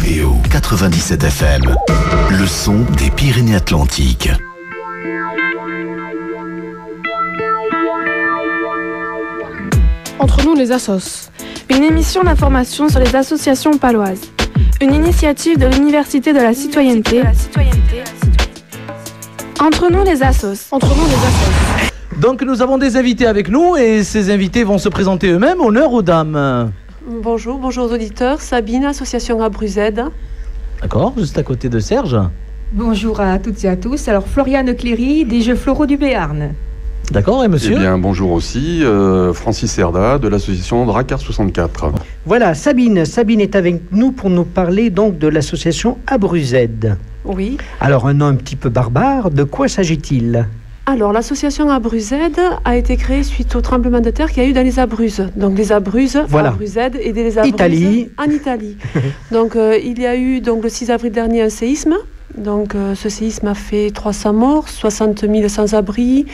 LPO 97 FM, le son des Pyrénées-Atlantiques. Entre nous les assos, une émission d'information sur les associations paloises, une initiative de l'Université de la Citoyenneté. Entre nous les assos. Donc nous avons des invités avec nous et ces invités vont se présenter eux-mêmes. Honneur aux dames. Bonjour aux auditeurs. Sabine, association Abruzed. D'accord, juste à côté de Serge. Bonjour à toutes et à tous. Alors Floriane Cléry, des Jeux Floraux du Béarn. D'accord, et monsieur? Eh bien, bonjour aussi, Francis Cerda, de l'association Dracar 64. Voilà, Sabine est avec nous pour nous parler donc de l'association Abruzed. Oui. Alors, un nom un petit peu barbare, de quoi s'agit-il ? Alors, l'association Abruzed a été créée suite au tremblement de terre qu'il y a eu dans les Abruzzes. Donc, les Abruzzes, voilà. Abruzed et les Abruzzes Italie. En Italie. Donc, il y a eu donc, le 6 avril dernier un séisme. Donc, ce séisme a fait 300 morts, 60 000 sans-abri,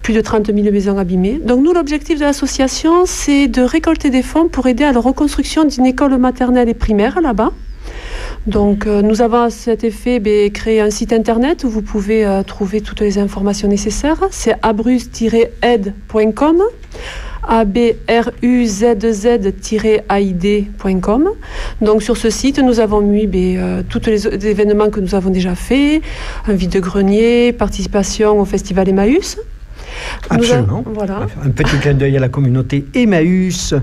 plus de 30 000 maisons abîmées. Donc, nous, l'objectif de l'association, c'est de récolter des fonds pour aider à la reconstruction d'une école maternelle et primaire là-bas. Donc, nous avons à cet effet créé un site internet où vous pouvez trouver toutes les informations nécessaires. C'est abruz-aide.com. abruzz-aid.com. Donc sur ce site, nous avons mis tous les événements que nous avons déjà faits, un vide-grenier, participation au festival Emmaüs. Absolument. Voilà. Un petit clin d'œil à la communauté Emmaüs.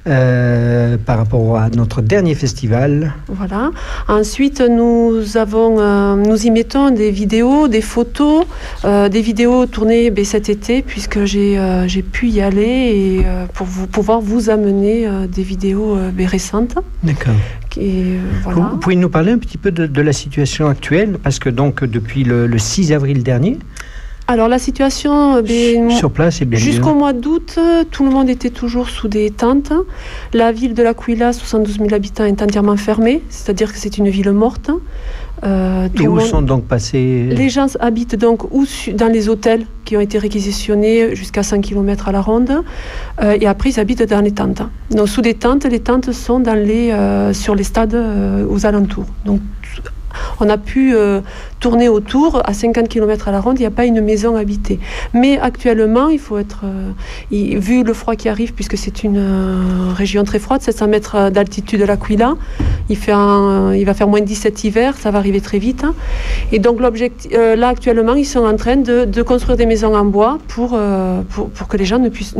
Par rapport à notre dernier festival. Voilà. Ensuite, nous y mettons des vidéos, des photos, des vidéos tournées cet été, puisque j'ai pu y aller et pour pouvoir vous amener des vidéos récentes. D'accord. Voilà. Vous pouvez nous parler un petit peu de la situation actuelle, parce que donc depuis le 6 avril dernier. Alors la situation, sur place, c'est bien jusqu'au mois d'août, tout le monde était toujours sous des tentes. La ville de l'Aquila, 72 000 habitants, est entièrement fermée, c'est-à-dire que c'est une ville morte. Et où sont donc passés? Les gens habitent donc dans les hôtels qui ont été réquisitionnés jusqu'à 100 km à la ronde, et après ils habitent dans les tentes. Donc sous des tentes, les tentes sont sur les stades aux alentours. Donc on a pu tourner autour à 50 km à la ronde, il n'y a pas une maison habitée. Mais actuellement, il faut être... vu le froid qui arrive, puisque c'est une région très froide, 700 mètres d'altitude de l'Aquila, il va faire moins 17 hiver, ça va arriver très vite. Et donc l'objectif, là actuellement, ils sont en train de construire des maisons en bois pour que les gens ne puissent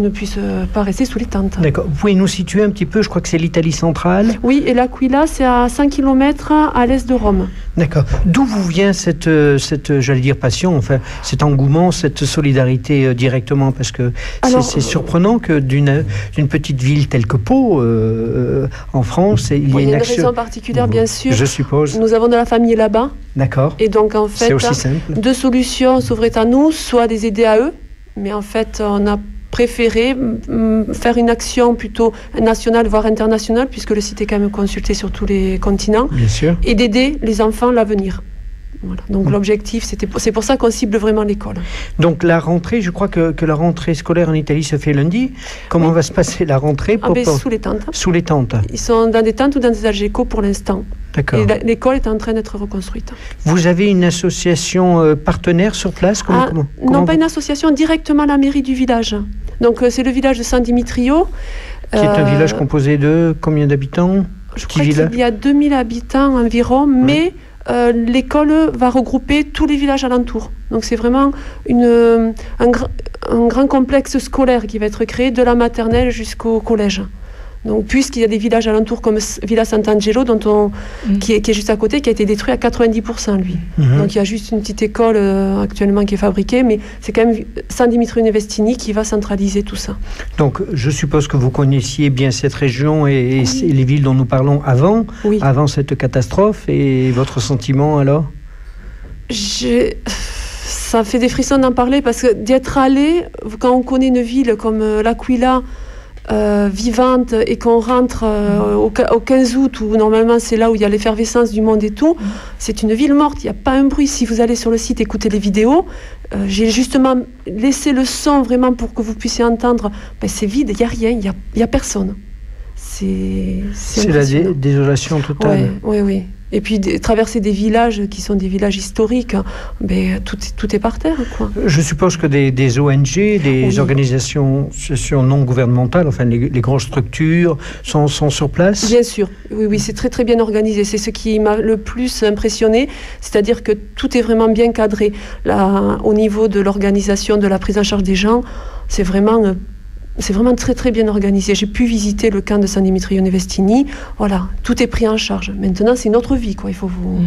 pas rester sous les tentes. D'accord. Vous pouvez nous situer un petit peu, je crois que c'est l'Italie centrale. Oui, et l'Aquila, c'est à 100 km à l'est de Rome. D'accord. D'où vous vient cette j'allais dire, passion, enfin, cet engouement, cette solidarité directement? Parce que c'est surprenant que d'une petite ville telle que Pau, en France, il y a une action... raison particulière, bien sûr. Je suppose. Nous avons de la famille là-bas. D'accord. Et donc, en fait, c'est aussi simple. Deux solutions s'ouvraient à nous, soit les aider à eux, mais en fait, on a préféré faire une action plutôt nationale, voire internationale, puisque le site est quand même consulté sur tous les continents. Bien sûr. Et d'aider les enfants à l'avenir. Voilà. Donc l'objectif, c'est pour ça qu'on cible vraiment l'école. Donc la rentrée, je crois que la rentrée scolaire en Italie se fait lundi. Comment va se passer la rentrée sous les tentes. Sous les tentes. Ils sont dans des tentes ou dans des algécos pour l'instant. D'accord. Et l'école est en train d'être reconstruite. Vous avez une association partenaire sur place? Non, pas une association, directement à la mairie du village. Donc c'est le village de San Dimitrio. Qui est un village composé de combien d'habitants? Je crois qu'il y a 2000 habitants environ, mais l'école va regrouper tous les villages alentours. Donc c'est vraiment un grand complexe scolaire qui va être créé de la maternelle jusqu'au collège. Donc, puisqu'il y a des villages alentours comme Villa Sant'Angelo, qui est juste à côté, qui a été détruit à 90%, lui. Donc, il y a juste une petite école actuellement qui est fabriquée, mais c'est quand même San Dimitrio Nevestini qui va centraliser tout ça. Donc, je suppose que vous connaissiez bien cette région et les villes dont nous parlons avant cette catastrophe. Et votre sentiment, alors? Ça fait des frissons d'en parler, parce que d'y être allé, quand on connaît une ville comme l'Aquila, vivante, et qu'on rentre au 15 août, où normalement c'est là où il y a l'effervescence du monde et tout, c'est une ville morte, il n'y a pas un bruit. Si vous allez sur le site écouter les vidéos, j'ai justement laissé le son vraiment pour que vous puissiez entendre, c'est vide, il n'y a rien, il n'y a personne. c'est la désolation totale. Oui. Et puis traverser des villages qui sont des villages historiques, tout est par terre, quoi. Je suppose que des ONG, des organisations non gouvernementales, enfin les grosses structures sont sur place. Bien sûr, oui, c'est très très bien organisé. C'est ce qui m'a le plus impressionné, c'est-à-dire que tout est vraiment bien cadré. Là, au niveau de l'organisation, de la prise en charge des gens, c'est vraiment très très bien organisé. J'ai pu visiter le camp de San Dimitrione Vestini. Voilà, tout est pris en charge. Maintenant, c'est notre vie, quoi. Il faut vous...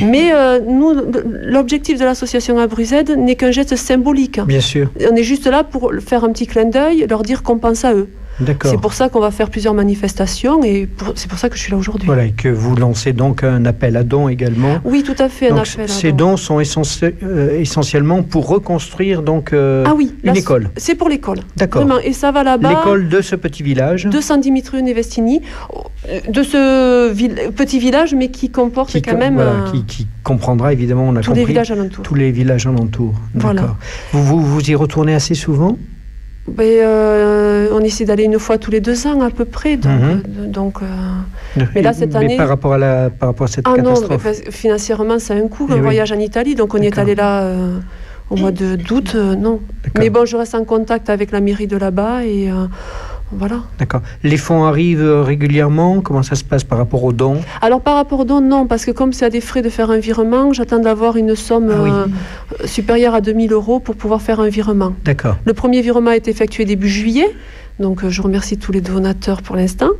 Mais nous, l'objectif de l'association Abruzed n'est qu'un geste symbolique. Bien sûr. On est juste là pour faire un petit clin d'œil, leur dire qu'on pense à eux. D'accord. C'est pour ça qu'on va faire plusieurs manifestations et c'est pour ça que je suis là aujourd'hui. Voilà, et que vous lancez donc un appel à dons également. Oui, tout à fait, donc, ces dons sont essentiellement pour reconstruire donc une école. C'est pour l'école. D'accord. Vraiment, et ça va là-bas. L'école de ce petit village. De San Dimitrione Vestini, de ce petit village, mais qui comporte quand même... Voilà, qui comprendra évidemment, on a tous compris, les villages alentours. Tous les villages alentours. Voilà. D'accord. Vous y retournez assez souvent ? On essaie d'aller une fois tous les 2 ans à peu près. Mais là, cette année... par rapport à cette catastrophe. Non, financièrement, ça a un coût, un voyage en Italie. Donc on y est allé là au mois d'août, non. D'accord. Mais bon, je reste en contact avec la mairie de là-bas et... Voilà. D'accord. Les fonds arrivent régulièrement. Comment ça se passe par rapport aux dons ? Alors par rapport aux dons, non, parce que comme c'est à des frais de faire un virement, j'attends d'avoir une somme supérieure à 2 000 € pour pouvoir faire un virement. D'accord. Le premier virement a été effectué début juillet. Donc je remercie tous les donateurs pour l'instant.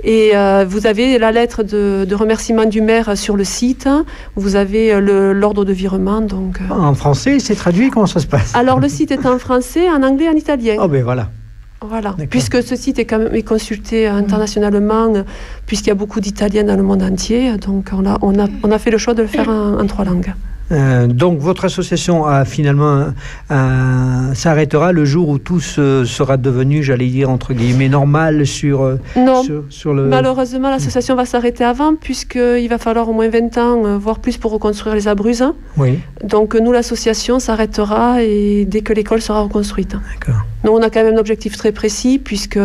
Et vous avez la lettre de remerciement du maire sur le site. Vous avez l'ordre de virement. Donc, En français, c'est traduit. Comment ça se passe ? Alors le site est en français, en anglais et en italien. Oh ben voilà. Voilà, puisque ce site est consulté internationalement, puisqu'il y a beaucoup d'Italiens dans le monde entier, donc on a fait le choix de le faire en 3 langues. Donc votre association a finalement s'arrêtera le jour où tout sera devenu, j'allais dire entre guillemets, normal sur le... Malheureusement, l'association va s'arrêter avant, puisqu'il va falloir au moins 20 ans, voire plus, pour reconstruire les Abruzzes. Oui. Donc nous, l'association s'arrêtera et dès que l'école sera reconstruite. D'accord. Nous, on a quand même un objectif très précis, puisque...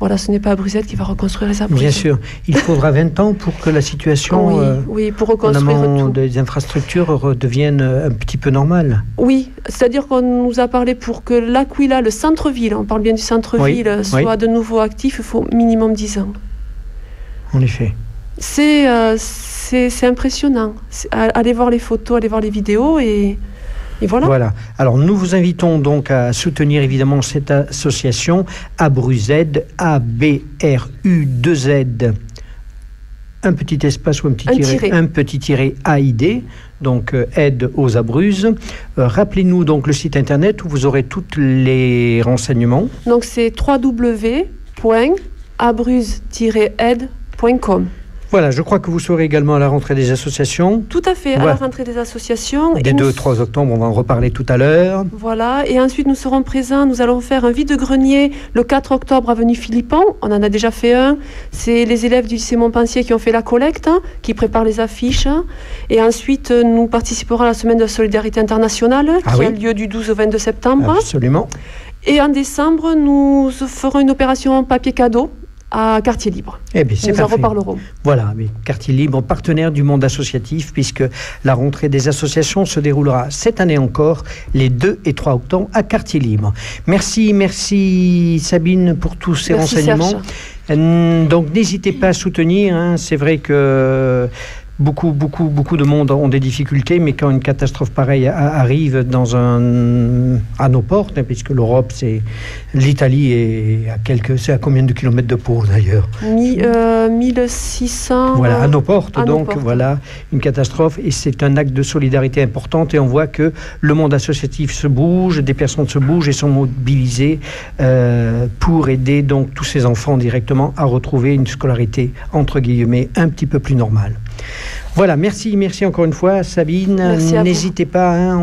Voilà, ce n'est pas Abruzed qui va reconstruire les Abruzzes. Bien sûr. Il faudra 20 ans pour que la situation, oui, pour reconstruire tout. Des infrastructures redevienne un petit peu normale. Oui, c'est-à-dire qu'on nous a parlé pour que l'Aquila, le centre-ville, on parle bien du centre-ville, soit de nouveau actif, il faut minimum 10 ans. En effet. C'est impressionnant. Allez voir les photos, allez voir les vidéos et voilà. Alors, nous vous invitons donc à soutenir évidemment cette association Abruzed, A-B-R-U-2-Z, un petit espace ou un petit tiret AID, donc aide aux Abruzzes. Rappelez-nous donc le site internet où vous aurez tous les renseignements. Donc, c'est www.abruzes-aide.com. Voilà, je crois que vous serez également à la rentrée des associations. Tout à fait, à la rentrée des associations. Dès 2-3 octobre, on va en reparler tout à l'heure. Voilà, et ensuite nous serons présents, nous allons faire un vide-grenier le 4 octobre avenue Philippon. On en a déjà fait un. C'est les élèves du lycée Montpensier qui ont fait la collecte, qui préparent les affiches. Et ensuite, nous participerons à la semaine de la solidarité internationale, qui a lieu du 12 au 22 septembre. Absolument. Et en décembre, nous ferons une opération papier cadeau à Quartier Libre. Eh bien, c'est nous parfait. en reparlerons. Voilà, mais Quartier Libre, partenaire du monde associatif, puisque la rentrée des associations se déroulera cette année encore, les 2 et 3 octobre, à Quartier Libre. Merci Sabine pour tous ces renseignements. Serge. Donc n'hésitez pas à soutenir, c'est vrai que... Beaucoup de monde ont des difficultés, mais quand une catastrophe pareille arrive à nos portes, puisque l'Europe, l'Italie c'est à combien de kilomètres de Pau d'ailleurs 1600. Voilà, à nos portes, voilà, une catastrophe, et c'est un acte de solidarité importante, et on voit que le monde associatif se bouge, des personnes se bougent et sont mobilisées pour aider donc tous ces enfants directement à retrouver une scolarité, entre guillemets, un petit peu plus normale. Voilà, merci encore une fois Sabine. N'hésitez pas,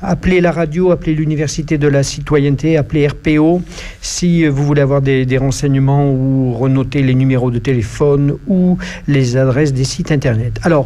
appelez la radio, appelez l'Université de la Citoyenneté, appelez RPO si vous voulez avoir des renseignements ou renoter les numéros de téléphone ou les adresses des sites internet. Alors,